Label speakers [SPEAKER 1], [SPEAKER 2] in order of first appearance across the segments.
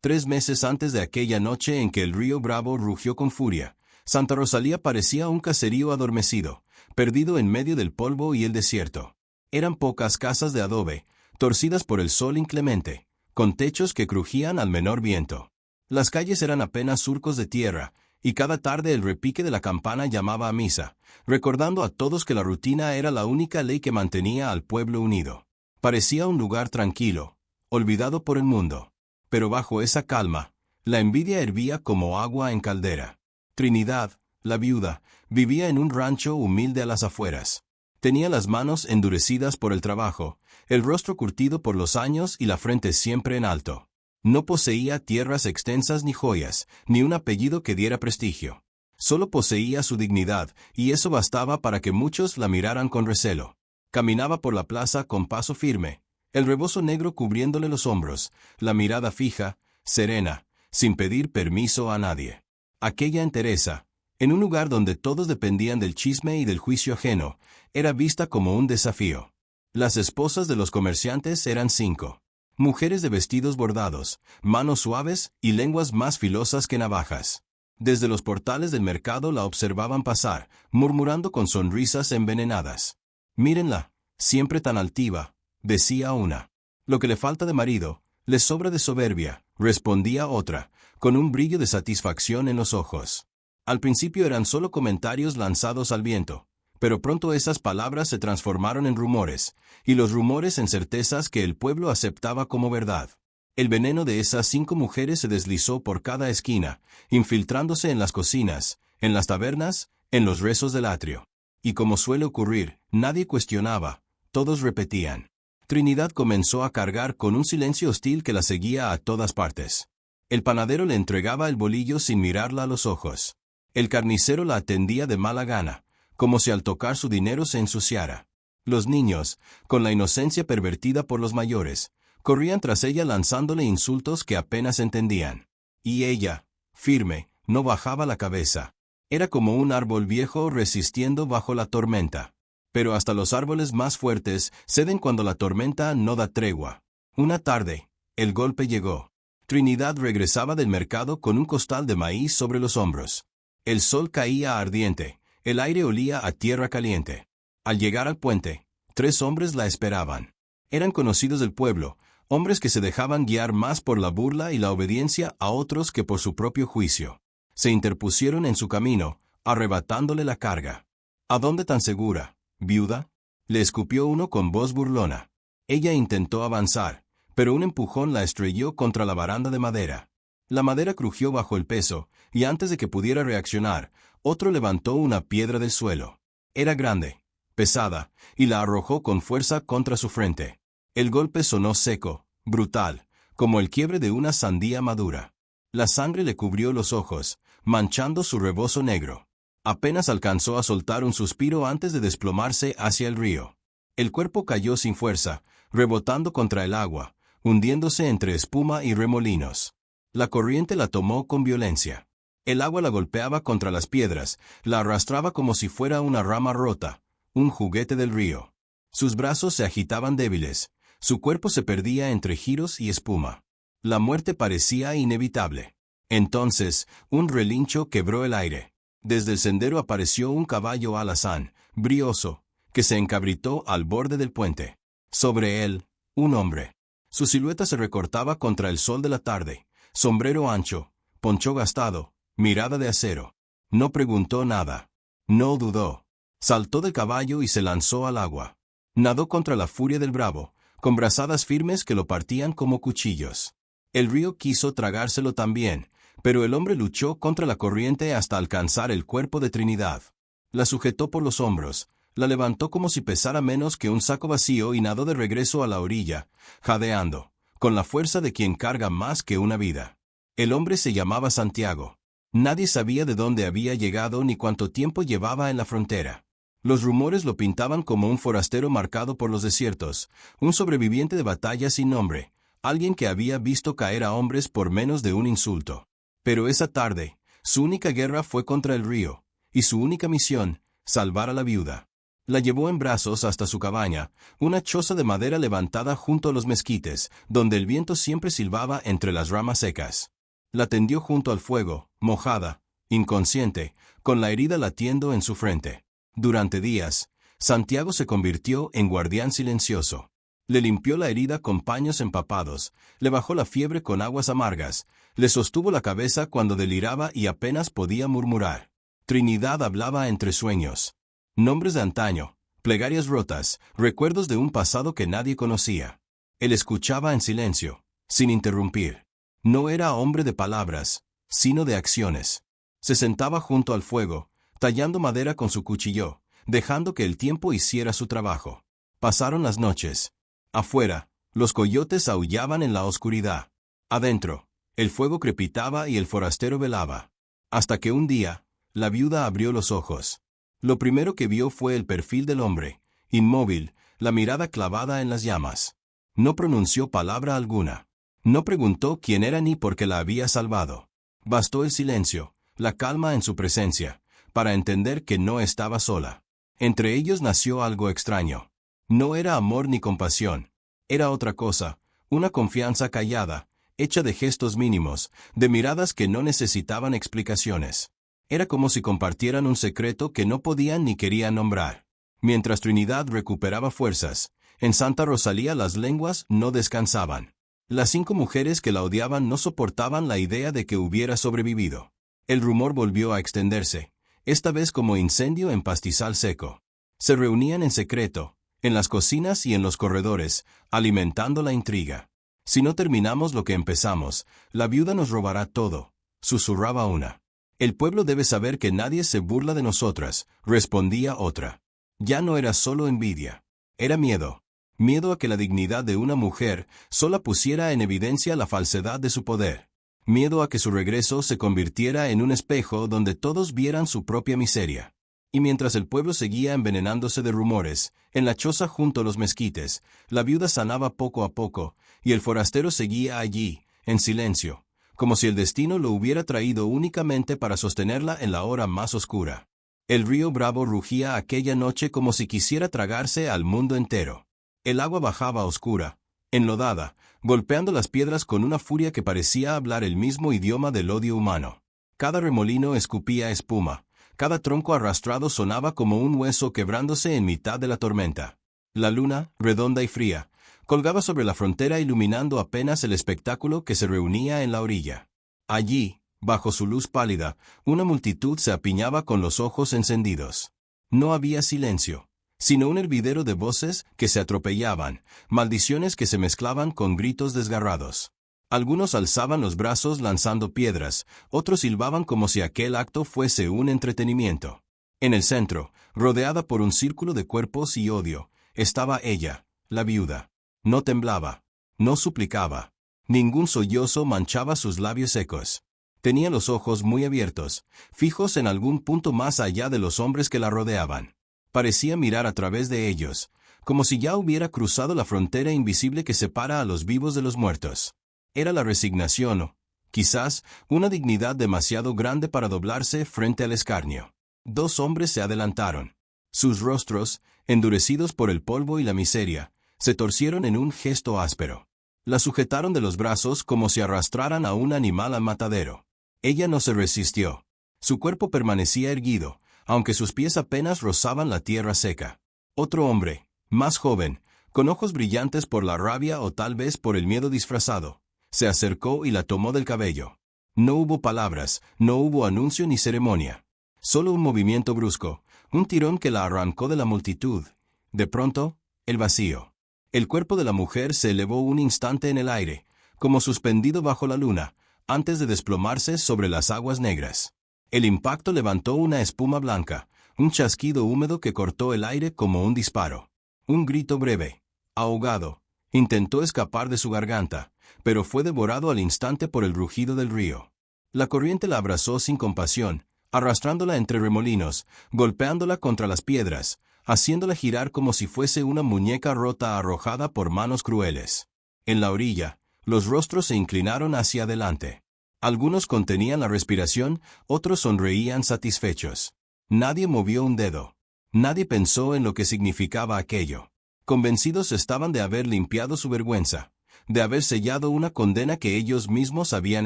[SPEAKER 1] 3 meses antes de aquella noche en que el río Bravo rugió con furia, Santa Rosalía parecía un caserío adormecido, perdido en medio del polvo y el desierto. Eran pocas casas de adobe, torcidas por el sol inclemente, con techos que crujían al menor viento. Las calles eran apenas surcos de tierra, y cada tarde el repique de la campana llamaba a misa, recordando a todos que la rutina era la única ley que mantenía al pueblo unido. Parecía un lugar tranquilo, olvidado por el mundo. Pero bajo esa calma, la envidia hervía como agua en caldera. Trinidad, la viuda, vivía en un rancho humilde a las afueras. Tenía las manos endurecidas por el trabajo, el rostro curtido por los años y la frente siempre en alto. No poseía tierras extensas ni joyas, ni un apellido que diera prestigio. Solo poseía su dignidad, y eso bastaba para que muchos la miraran con recelo. Caminaba por la plaza con paso firme, el rebozo negro cubriéndole los hombros, la mirada fija, serena, sin pedir permiso a nadie. Aquella entereza, en un lugar donde todos dependían del chisme y del juicio ajeno, era vista como un desafío. Las esposas de los comerciantes eran 5. Mujeres de vestidos bordados, manos suaves y lenguas más filosas que navajas. Desde los portales del mercado la observaban pasar, murmurando con sonrisas envenenadas. «Mírenla, siempre tan altiva», decía una. «Lo que le falta de marido, le sobra de soberbia», respondía otra, con un brillo de satisfacción en los ojos. Al principio eran solo comentarios lanzados al viento, pero pronto esas palabras se transformaron en rumores, y los rumores en certezas que el pueblo aceptaba como verdad. El veneno de esas 5 mujeres se deslizó por cada esquina, infiltrándose en las cocinas, en las tabernas, en los rezos del atrio. Y como suele ocurrir, nadie cuestionaba, todos repetían. Trinidad comenzó a cargar con un silencio hostil que la seguía a todas partes. El panadero le entregaba el bolillo sin mirarla a los ojos. El carnicero la atendía de mala gana, como si al tocar su dinero se ensuciara. Los niños, con la inocencia pervertida por los mayores, corrían tras ella lanzándole insultos que apenas entendían. Y ella, firme, no bajaba la cabeza. Era como un árbol viejo resistiendo bajo la tormenta. Pero hasta los árboles más fuertes ceden cuando la tormenta no da tregua. Una tarde, el golpe llegó. Trinidad regresaba del mercado con un costal de maíz sobre los hombros. El sol caía ardiente, el aire olía a tierra caliente. Al llegar al puente, 3 hombres la esperaban. Eran conocidos del pueblo, hombres que se dejaban guiar más por la burla y la obediencia a otros que por su propio juicio. Se interpusieron en su camino, arrebatándole la carga. ¿A dónde tan segura, viuda?, le escupió uno con voz burlona. Ella intentó avanzar, pero un empujón la estrelló contra la baranda de madera. La madera crujió bajo el peso, y antes de que pudiera reaccionar, otro levantó una piedra del suelo. Era grande, pesada, y la arrojó con fuerza contra su frente. El golpe sonó seco, brutal, como el quiebre de una sandía madura. La sangre le cubrió los ojos, manchando su rebozo negro. Apenas alcanzó a soltar un suspiro antes de desplomarse hacia el río. El cuerpo cayó sin fuerza, rebotando contra el agua, hundiéndose entre espuma y remolinos. La corriente la tomó con violencia. El agua la golpeaba contra las piedras, la arrastraba como si fuera una rama rota, un juguete del río. Sus brazos se agitaban débiles, su cuerpo se perdía entre giros y espuma. La muerte parecía inevitable. Entonces, un relincho quebró el aire. Desde el sendero apareció un caballo alazán, brioso, que se encabritó al borde del puente. Sobre él, un hombre. Su silueta se recortaba contra el sol de la tarde. Sombrero ancho, poncho gastado, mirada de acero. No preguntó nada. No dudó. Saltó del caballo y se lanzó al agua. Nadó contra la furia del Bravo, con brazadas firmes que lo partían como cuchillos. El río quiso tragárselo también, pero el hombre luchó contra la corriente hasta alcanzar el cuerpo de Trinidad. La sujetó por los hombros, la levantó como si pesara menos que un saco vacío y nadó de regreso a la orilla, jadeando, con la fuerza de quien carga más que una vida. El hombre se llamaba Santiago. Nadie sabía de dónde había llegado ni cuánto tiempo llevaba en la frontera. Los rumores lo pintaban como un forastero marcado por los desiertos, un sobreviviente de batalla sin nombre, alguien que había visto caer a hombres por menos de un insulto. Pero esa tarde, su única guerra fue contra el río, y su única misión, salvar a la viuda. La llevó en brazos hasta su cabaña, una choza de madera levantada junto a los mezquites, donde el viento siempre silbaba entre las ramas secas. La tendió junto al fuego, mojada, inconsciente, con la herida latiendo en su frente. Durante días, Santiago se convirtió en guardián silencioso. Le limpió la herida con paños empapados, le bajó la fiebre con aguas amargas, le sostuvo la cabeza cuando deliraba y apenas podía murmurar. Trinidad hablaba entre sueños. Nombres de antaño, plegarias rotas, recuerdos de un pasado que nadie conocía. Él escuchaba en silencio, sin interrumpir. No era hombre de palabras, sino de acciones. Se sentaba junto al fuego, tallando madera con su cuchillo, dejando que el tiempo hiciera su trabajo. Pasaron las noches. Afuera, los coyotes aullaban en la oscuridad. Adentro, el fuego crepitaba y el forastero velaba. Hasta que un día, la viuda abrió los ojos. Lo primero que vio fue el perfil del hombre, inmóvil, la mirada clavada en las llamas. No pronunció palabra alguna. No preguntó quién era ni por qué la había salvado. Bastó el silencio, la calma en su presencia, para entender que no estaba sola. Entre ellos nació algo extraño. No era amor ni compasión. Era otra cosa, una confianza callada, hecha de gestos mínimos, de miradas que no necesitaban explicaciones. Era como si compartieran un secreto que no podían ni querían nombrar. Mientras Trinidad recuperaba fuerzas, en Santa Rosalía las lenguas no descansaban. Las 5 mujeres que la odiaban no soportaban la idea de que hubiera sobrevivido. El rumor volvió a extenderse, esta vez como incendio en pastizal seco. Se reunían en secreto, en las cocinas y en los corredores, alimentando la intriga. Si no terminamos lo que empezamos, la viuda nos robará todo, susurraba una. El pueblo debe saber que nadie se burla de nosotras, respondía otra. Ya no era solo envidia. Era miedo. Miedo a que la dignidad de una mujer sola pusiera en evidencia la falsedad de su poder. Miedo a que su regreso se convirtiera en un espejo donde todos vieran su propia miseria. Y mientras el pueblo seguía envenenándose de rumores, en la choza junto a los mezquites, la viuda sanaba poco a poco, y el forastero seguía allí, en silencio, como si el destino lo hubiera traído únicamente para sostenerla en la hora más oscura. El río Bravo rugía aquella noche como si quisiera tragarse al mundo entero. El agua bajaba oscura, enlodada, golpeando las piedras con una furia que parecía hablar el mismo idioma del odio humano. Cada remolino escupía espuma, cada tronco arrastrado sonaba como un hueso quebrándose en mitad de la tormenta. La luna, redonda y fría, colgaba sobre la frontera iluminando apenas el espectáculo que se reunía en la orilla. Allí, bajo su luz pálida, una multitud se apiñaba con los ojos encendidos. No había silencio, sino un hervidero de voces que se atropellaban, maldiciones que se mezclaban con gritos desgarrados. Algunos alzaban los brazos lanzando piedras, otros silbaban como si aquel acto fuese un entretenimiento. En el centro, rodeada por un círculo de cuerpos y odio, estaba ella, la viuda. No temblaba, no suplicaba. Ningún sollozo manchaba sus labios secos. Tenía los ojos muy abiertos, fijos en algún punto más allá de los hombres que la rodeaban. Parecía mirar a través de ellos, como si ya hubiera cruzado la frontera invisible que separa a los vivos de los muertos. Era la resignación o, quizás, una dignidad demasiado grande para doblarse frente al escarnio. 2 hombres se adelantaron. Sus rostros, endurecidos por el polvo y la miseria, se torcieron en un gesto áspero. La sujetaron de los brazos como si arrastraran a un animal al matadero. Ella no se resistió. Su cuerpo permanecía erguido, aunque sus pies apenas rozaban la tierra seca. Otro hombre, más joven, con ojos brillantes por la rabia o tal vez por el miedo disfrazado, se acercó y la tomó del cabello. No hubo palabras, no hubo anuncio ni ceremonia. Solo un movimiento brusco, un tirón que la arrancó de la multitud. De pronto, el vacío. El cuerpo de la mujer se elevó un instante en el aire, como suspendido bajo la luna, antes de desplomarse sobre las aguas negras. El impacto levantó una espuma blanca, un chasquido húmedo que cortó el aire como un disparo. Un grito breve, ahogado, intentó escapar de su garganta, pero fue devorado al instante por el rugido del río. La corriente la abrazó sin compasión, arrastrándola entre remolinos, golpeándola contra las piedras, haciéndola girar como si fuese una muñeca rota arrojada por manos crueles. En la orilla, los rostros se inclinaron hacia adelante. Algunos contenían la respiración, otros sonreían satisfechos. Nadie movió un dedo. Nadie pensó en lo que significaba aquello. Convencidos estaban de haber limpiado su vergüenza, de haber sellado una condena que ellos mismos habían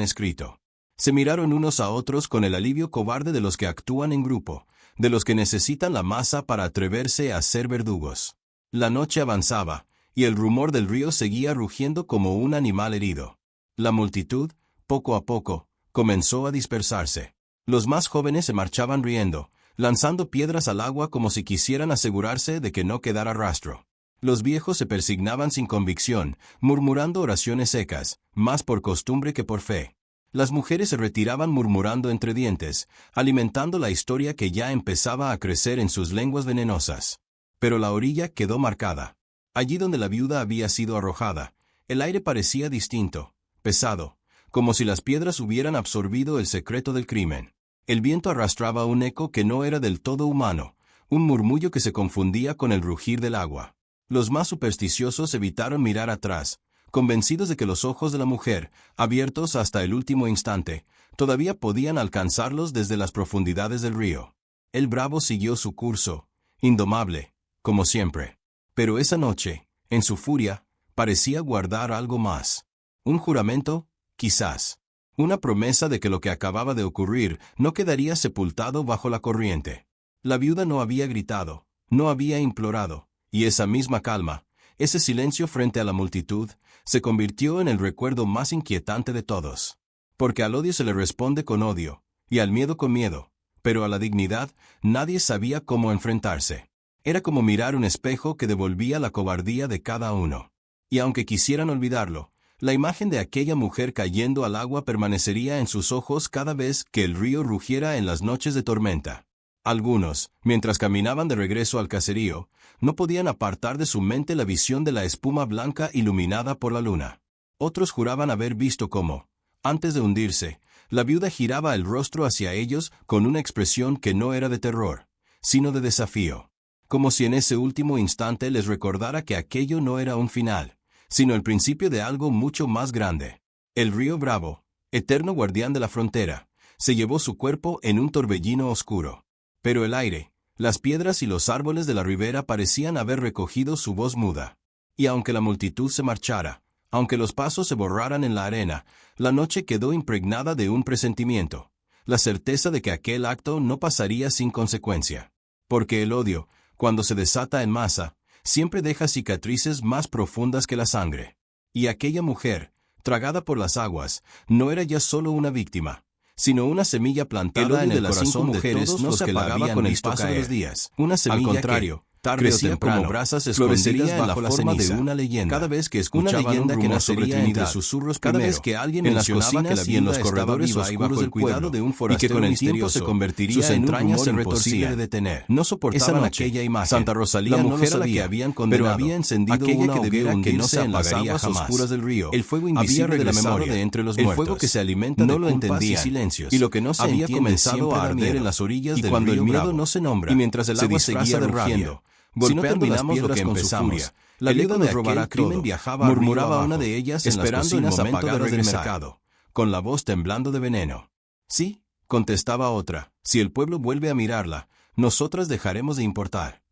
[SPEAKER 1] escrito. Se miraron unos a otros con el alivio cobarde de los que actúan en grupo, de los que necesitan la masa para atreverse a ser verdugos. La noche avanzaba, y el rumor del río seguía rugiendo como un animal herido. La multitud, poco a poco, comenzó a dispersarse. Los más jóvenes se marchaban riendo, lanzando piedras al agua como si quisieran asegurarse de que no quedara rastro. Los viejos se persignaban sin convicción, murmurando oraciones secas, más por costumbre que por fe. Las mujeres se retiraban murmurando entre dientes, alimentando la historia que ya empezaba a crecer en sus lenguas venenosas. Pero la orilla quedó marcada. Allí donde la viuda había sido arrojada, el aire parecía distinto, pesado, como si las piedras hubieran absorbido el secreto del crimen. El viento arrastraba un eco que no era del todo humano, un murmullo que se confundía con el rugir del agua. Los más supersticiosos evitaron mirar atrás, convencidos de que los ojos de la mujer, abiertos hasta el último instante, todavía podían alcanzarlos desde las profundidades del río. El bravo siguió su curso, indomable, como siempre. Pero esa noche, en su furia, parecía guardar algo más. ¿Un juramento? Quizás. Una promesa de que lo que acababa de ocurrir no quedaría sepultado bajo la corriente. La viuda no había gritado, no había implorado, y esa misma calma, ese silencio frente a la multitud, se convirtió en el recuerdo más inquietante de todos. Porque al odio se le responde con odio, y al miedo con miedo, pero a la dignidad nadie sabía cómo enfrentarse. Era como mirar un espejo que devolvía la cobardía de cada uno. Y aunque quisieran olvidarlo, la imagen de aquella mujer cayendo al agua permanecería en sus ojos cada vez que el río rugiera en las noches de tormenta. Algunos, mientras caminaban de regreso al caserío, no podían apartar de su mente la visión de la espuma blanca iluminada por la luna. Otros juraban haber visto cómo, antes de hundirse, la viuda giraba el rostro hacia ellos con una expresión que no era de terror, sino de desafío. Como si en ese último instante les recordara que aquello no era un final, sino el principio de algo mucho más grande. El río Bravo, eterno guardián de la frontera, se llevó su cuerpo en un torbellino oscuro. Pero el aire, las piedras y los árboles de la ribera parecían haber recogido su voz muda. Y aunque la multitud se marchara, aunque los pasos se borraran en la arena, la noche quedó impregnada de un presentimiento, la certeza de que aquel acto no pasaría sin consecuencia. Porque el odio, cuando se desata en masa, siempre deja cicatrices más profundas que la sangre. Y aquella mujer, tragada por las aguas, no era ya solo una víctima, sino una semilla plantada en el corazón de mujeres no se apagaba con el paso de los días. Una semilla, al contrario, tarde o temprano, como brasas escondidas bajo la forma de una leyenda. Cada vez que escuchaban un rumor sobre Trinidad, susurros cada vez que alguien mencionaba que la vida en los corredores oscuros del cuidado de un forastero y que con el tiempo se convertiría en un rumor imposible de detener. No soportaban aquella imagen. Santa Rosalía la mujer a la que habían condenado, pero había encendido una hoguera que no se apagaría jamás. Oscuras del río. El fuego invisible de la memoria, de entre los muertos. El fuego que se alimenta de culpas y silencios. Y lo que no se había comenzado a arder en las orillas del río. Y cuando el miedo no se nombra, y mientras el agua seguía rugiendo, golpeando las piedras con su furia, la viuda nos robará crimen viajaba, murmuraba una de ellas esperando el momento de regresar, del mercado, con la voz temblando de veneno. Sí, contestaba otra, si el pueblo vuelve a mirarla, nosotras dejaremos de importar.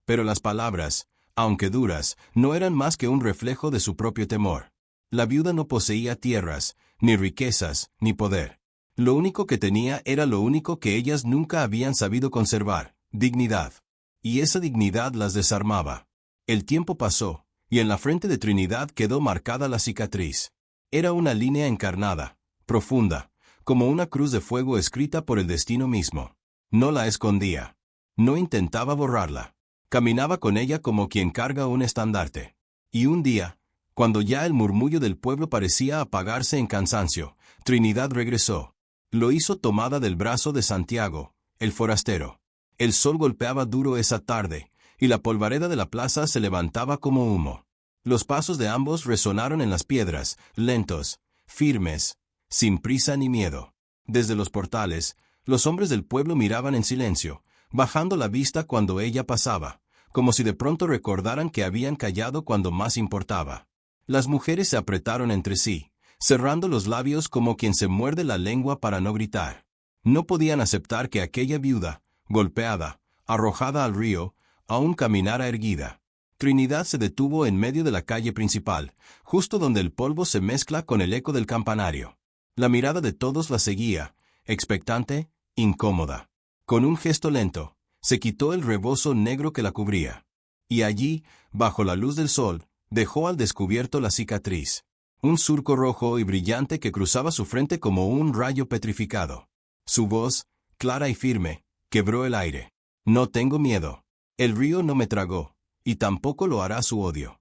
[SPEAKER 1] Pero las palabras, aunque duras, no eran más que un reflejo de su propio temor. La viuda no poseía tierras, ni riquezas, ni poder. Lo único que tenía era lo único que ellas nunca habían sabido conservar, dignidad. Y esa dignidad las desarmaba. El tiempo pasó, y en la frente de Trinidad quedó marcada la cicatriz. Era una línea encarnada, profunda, como una cruz de fuego escrita por el destino mismo. No la escondía. No intentaba borrarla. Caminaba con ella como quien carga un estandarte. Y un día, cuando ya el murmullo del pueblo parecía apagarse en cansancio, Trinidad regresó. Lo hizo tomada del brazo de Santiago, el forastero. El sol golpeaba duro esa tarde, y la polvareda de la plaza se levantaba como humo. Los pasos de ambos resonaron en las piedras, lentos, firmes, sin prisa ni miedo. Desde los portales, los hombres del pueblo miraban en silencio, bajando la vista cuando ella pasaba, como si de pronto recordaran que habían callado cuando más importaba. Las mujeres se apretaron entre sí, cerrando los labios como quien se muerde la lengua para no gritar. No podían aceptar que aquella viuda, golpeada, arrojada al río, aún caminara erguida. Trinidad se detuvo en medio de la calle principal, justo donde el polvo se mezcla con el eco del campanario. La mirada de todos la seguía, expectante, incómoda. Con un gesto lento, se quitó el rebozo negro que la cubría. Y allí, bajo la luz del sol, dejó al descubierto la cicatriz. Un surco rojo y brillante que cruzaba su frente como un rayo petrificado. Su voz, clara y firme, quebró el aire. No tengo miedo. El río no me tragó, y tampoco lo hará su odio.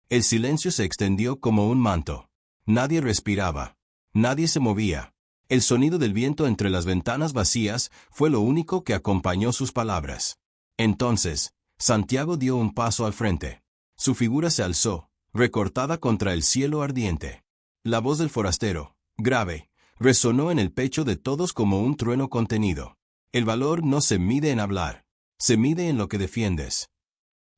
[SPEAKER 1] El silencio se extendió como un manto. Nadie respiraba. Nadie se movía. El sonido del viento entre las ventanas vacías fue lo único que acompañó sus palabras. Entonces, Santiago dio un paso al frente. Su figura se alzó, recortada contra el cielo ardiente. La voz del forastero, grave, resonó en el pecho de todos como un trueno contenido. El valor no se mide en hablar, se mide en lo que defiendes.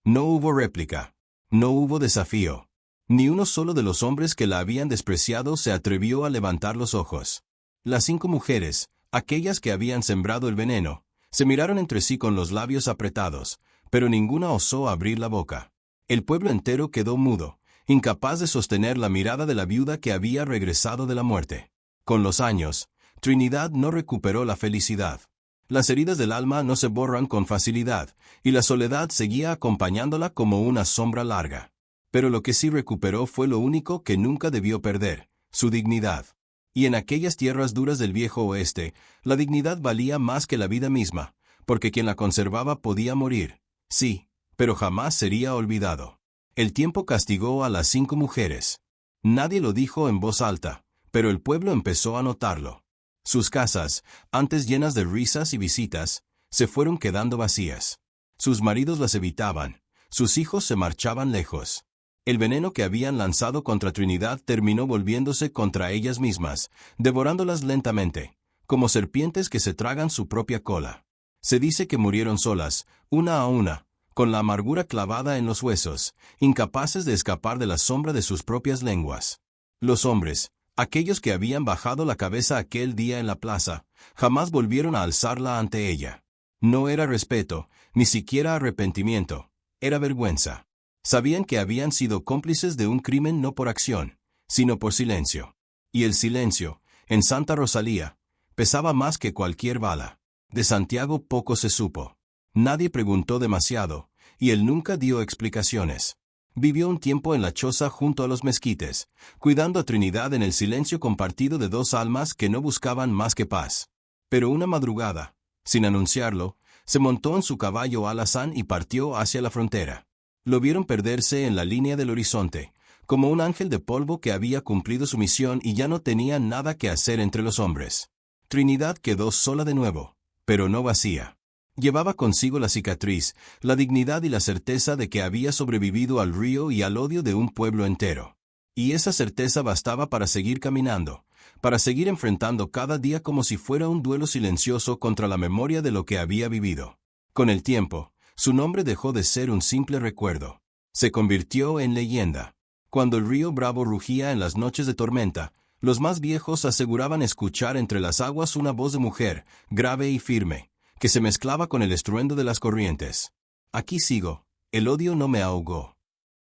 [SPEAKER 1] No hubo réplica, no hubo desafío. Ni uno solo de los hombres que la habían despreciado se atrevió a levantar los ojos. Las 5 mujeres, aquellas que habían sembrado el veneno, se miraron entre sí con los labios apretados, pero ninguna osó abrir la boca. El pueblo entero quedó mudo, incapaz de sostener la mirada de la viuda que había regresado de la muerte. Con los años, Trinidad no recuperó la felicidad. Las heridas del alma no se borran con facilidad, y la soledad seguía acompañándola como una sombra larga. Pero lo que sí recuperó fue lo único que nunca debió perder, su dignidad. Y en aquellas tierras duras del viejo oeste, la dignidad valía más que la vida misma, porque quien la conservaba podía morir, sí, pero jamás sería olvidado. El tiempo castigó a las 5 mujeres. Nadie lo dijo en voz alta, pero el pueblo empezó a notarlo. Sus casas, antes llenas de risas y visitas, se fueron quedando vacías. Sus maridos las evitaban, sus hijos se marchaban lejos. El veneno que habían lanzado contra Trinidad terminó volviéndose contra ellas mismas, devorándolas lentamente, como serpientes que se tragan su propia cola. Se dice que murieron solas, una a una, con la amargura clavada en los huesos, incapaces de escapar de la sombra de sus propias lenguas. Los hombres, aquellos que habían bajado la cabeza aquel día en la plaza, jamás volvieron a alzarla ante ella. No era respeto, ni siquiera arrepentimiento, era vergüenza. Sabían que habían sido cómplices de un crimen no por acción, sino por silencio. Y el silencio, en Santa Rosalía, pesaba más que cualquier bala. De Santiago poco se supo. Nadie preguntó demasiado, y él nunca dio explicaciones. Vivió un tiempo en la choza junto a los mezquites, cuidando a Trinidad en el silencio compartido de 2 almas que no buscaban más que paz. Pero una madrugada, sin anunciarlo, se montó en su caballo alazán y partió hacia la frontera. Lo vieron perderse en la línea del horizonte, como un ángel de polvo que había cumplido su misión y ya no tenía nada que hacer entre los hombres. Trinidad quedó sola de nuevo, pero no vacía. Llevaba consigo la cicatriz, la dignidad y la certeza de que había sobrevivido al río y al odio de un pueblo entero. Y esa certeza bastaba para seguir caminando, para seguir enfrentando cada día como si fuera un duelo silencioso contra la memoria de lo que había vivido. Con el tiempo, su nombre dejó de ser un simple recuerdo. Se convirtió en leyenda. Cuando el río Bravo rugía en las noches de tormenta, los más viejos aseguraban escuchar entre las aguas una voz de mujer, grave y firme, que se mezclaba con el estruendo de las corrientes. Aquí sigo, el odio no me ahogó.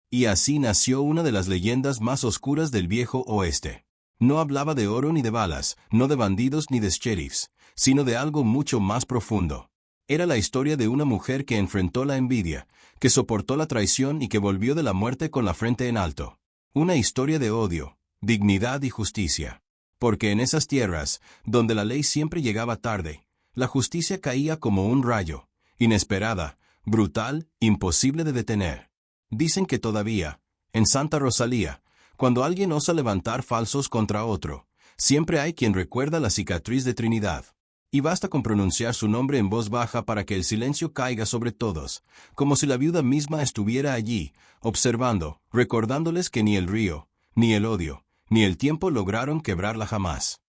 [SPEAKER 1] Y así nació una de las leyendas más oscuras del viejo oeste. No hablaba de oro ni de balas, no de bandidos ni de sheriffs, sino de algo mucho más profundo. Era la historia de una mujer que enfrentó la envidia, que soportó la traición y que volvió de la muerte con la frente en alto. Una historia de odio, dignidad y justicia. Porque en esas tierras, donde la ley siempre llegaba tarde, la justicia caía como un rayo, inesperada, brutal, imposible de detener. Dicen que todavía, en Santa Rosalía, cuando alguien osa levantar falsos contra otro, siempre hay quien recuerda la cicatriz de Trinidad. Y basta con pronunciar su nombre en voz baja para que el silencio caiga sobre todos, como si la viuda misma estuviera allí, observando, recordándoles que ni el río, ni el odio, ni el tiempo lograron quebrarla jamás.